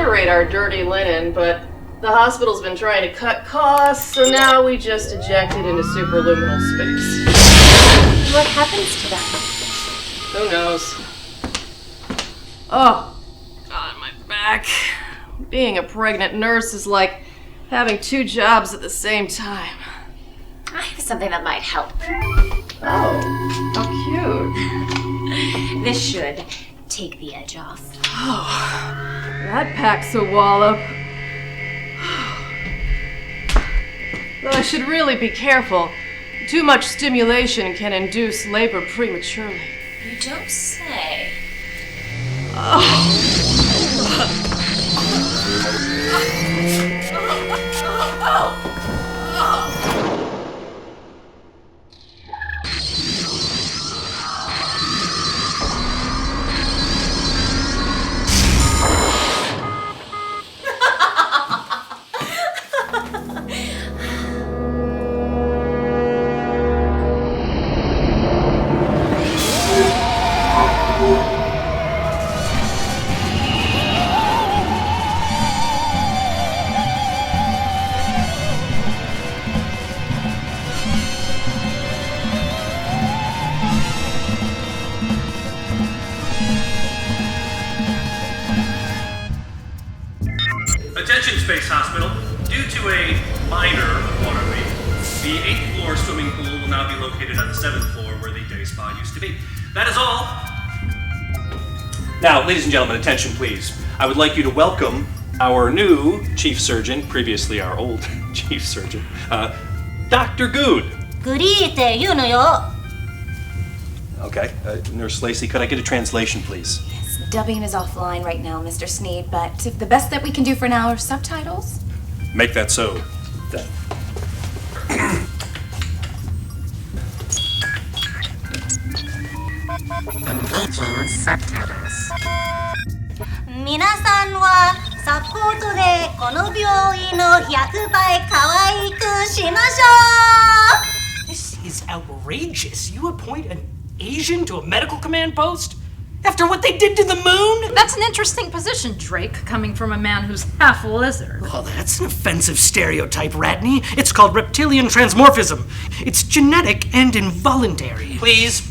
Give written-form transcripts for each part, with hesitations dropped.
incinerate our dirty linen, but the hospital's been trying to cut costs, so now we just eject it into superluminal space. What happens to them? Who knows? Oh, God, my back. Being a pregnant nurse is like having 2 jobs at the same time. I have something that might help. Oh, how cute. This should take the edge off. Oh, that packs a wallop. Though I should really be careful. Too much stimulation can induce labor prematurely. You don't say. Attention, SpaceHospital. Due to a minor water leak, the 8th floor swimming pool will now be located on the 7th floor where the day spa used to be. That is all. Now, ladies and gentlemen, attention please. I would like you to welcome our new chief surgeon, previously our old chief surgeon, Dr. Goode. Goode って言うのよ. Okay, Nurse Lacey, could I get a translation, please? Yes, dubbing is offline right now, Mr. Snead, but the best that we can do for now are subtitles. Make that so, then. Engaging subtitles. 皆さんはサポートでこの病院を100倍可愛くしましょう This is outrageous. You appoint an Asian to a medical command post? After what they did to the moon? That's an interesting position, Drake, coming from a man who's half a lizard. Well, that's an offensive stereotype, Ratney. It's called reptilian transmorphism. It's genetic and involuntary. Please,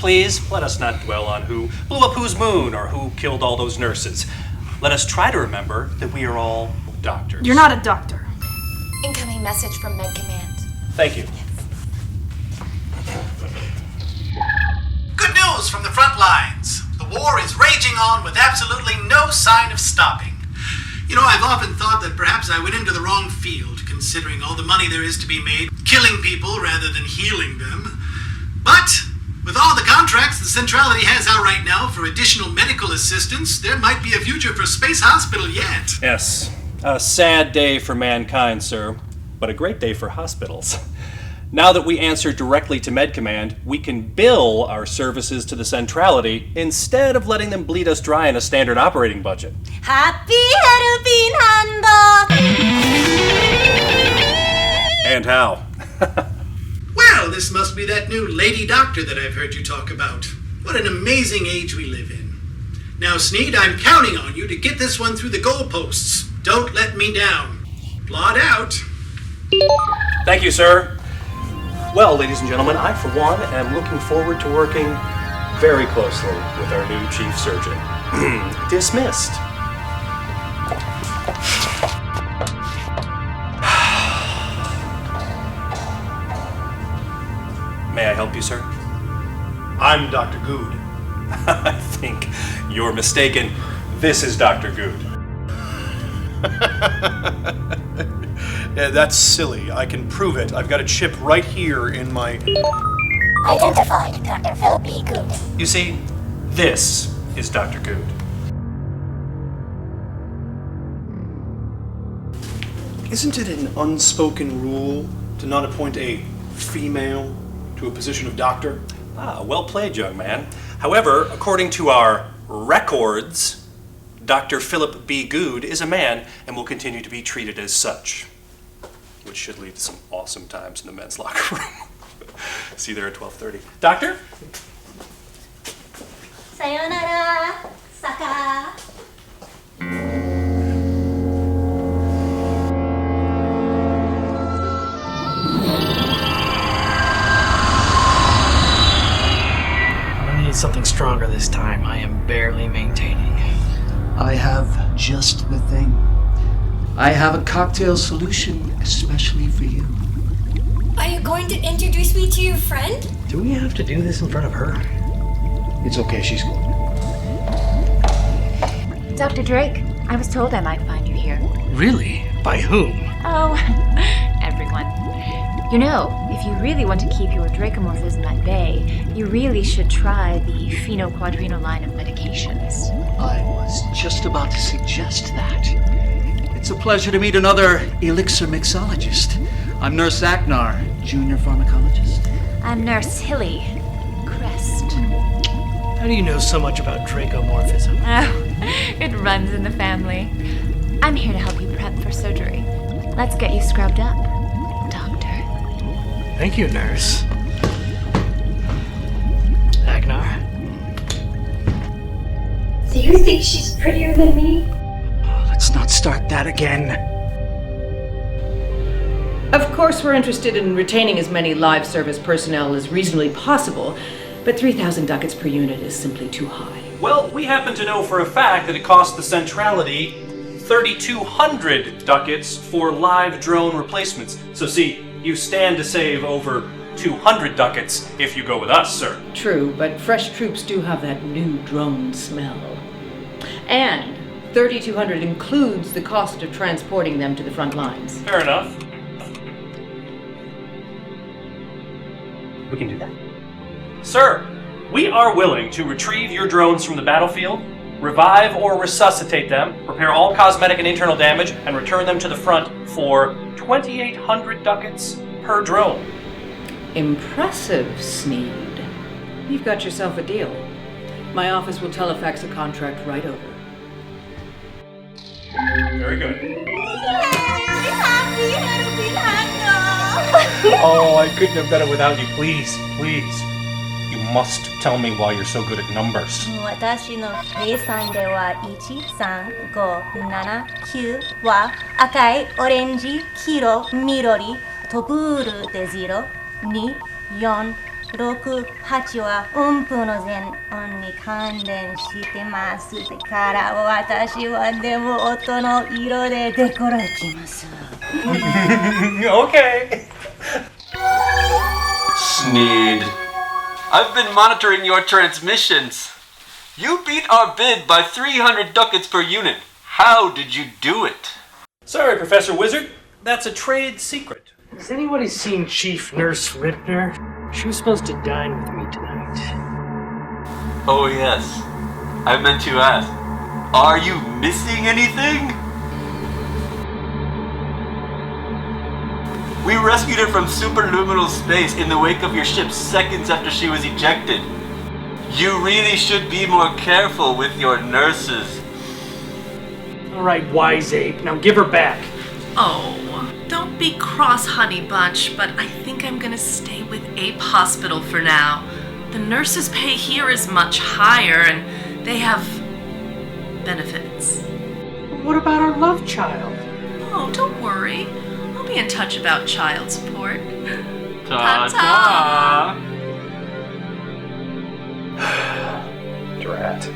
let us not dwell on who blew up whose moon or who killed all those nurses. Let us try to remember that we are all doctors. You're not a doctor. Incoming message from Med Command. Thank you. Good news from the front lines. The war is raging on with absolutely no sign of stopping. You know, I've often thought that perhaps I went into the wrong field, considering all the money there is to be made killing people rather than healing them. But with all the contracts the Centrality has out right now for additional medical assistance, there might be a future for SpaceHospital yet. Yes, a sad day for mankind, sir, but a great day for hospitals. Now that we answer directly to Med Command, we can bill our services to the Centrality instead of letting them bleed us dry in a standard operating budget. Happy helping hand! And how? Well, this must be that new lady doctor that I've heard you talk about. What an amazing age we live in. Now, Snead, I'm counting on you to get this one through the goalposts. Don't let me down. Plot out. Thank you, sir. Well, ladies and gentlemen, I, for one, am looking forward to working very closely with our new chief surgeon. Dismissed. May I help you, sir? I'm Dr. Goode. I think you're mistaken. This is Dr. Goode. Yeah, that's silly. I can prove it. I've got a chip right here in my... Identified Dr. Philip B. Goode. You see, this is Dr. Goode. Isn't it an unspoken rule to not appoint a female to a position of doctor? Ah, well played, young man. However, according to our records, Dr. Philip B. Goode is a man and will continue to be treated as such, which should lead to some awesome times in the men's locker room. See you there at 12:30. Doctor? Sayonara, Saka. stronger this time. I am barely maintaining. I have just the thing. I have a cocktail solution especially for you. Are you going to introduce me to your friend? Do we have to do this in front of her? It's okay, she's good. Dr. Drake, I was told I might find you here. Really? By whom? Oh, everyone. You know, if you really want to keep your dracomorphism at bay, you really should try the phenoquadrino line of medications. I was just about to suggest that. It's a pleasure to meet another elixir mixologist. I'm Nurse Aknar, junior pharmacologist. I'm Nurse Hilly Crest. How do you know so much about dracomorphism? Oh, it runs in the family. I'm here to help you prep for surgery. Let's get you scrubbed up, doctor. Thank you, nurse. Aknar. Do you think she's prettier than me? Let's not start that again. Of course, we're interested in retaining as many live service personnel as reasonably possible, but 3,000 ducats per unit is simply too high. Well, we happen to know for a fact that it costs the centrality 3,200 ducats for live drone replacements. So see, you stand to save over 200 ducats if you go with us, sir. True, but fresh troops do have that new drone smell. And 3,200 includes the cost of transporting them to the front lines. Fair enough. We can do that. Sir, we are willing to retrieve your drones from the battlefield, revive or resuscitate them, repair all cosmetic and internal damage, and return them to the front for 2,800 ducats per drone. Impressive, Snead. You've got yourself a deal. My office will telefax a contract right over. Very good. Happy helping hand. Oh, I couldn't have done it without you. Please, please. You must tell me why you're so good at numbers. 私の計算では13579は赤い、オレンジ、黄色、緑とブルーで02468は音符の全音に関連してますから私はでも音の色でデコレきます。Okay. Snead, I've been monitoring your transmissions. You beat our bid by 300 ducats per unit. How did you do it? Sorry, Professor Wizard. That's a trade secret. Has anybody seen Chief Nurse Ripner? She was supposed to dine with me tonight. Oh yes, I meant to ask. Are you missing anything? We rescued her from superluminal space in the wake of your ship seconds after she was ejected. You really should be more careful with your nurses. All right, wise ape. Now give her back. Oh, don't be cross, honey bunch, but I think I'm gonna stay with Ape Hospital for now. The nurses' pay here is much higher, and they have benefits. What about our love child? Oh, don't worry. I'll be in touch about child support. Ta-ta! Drat.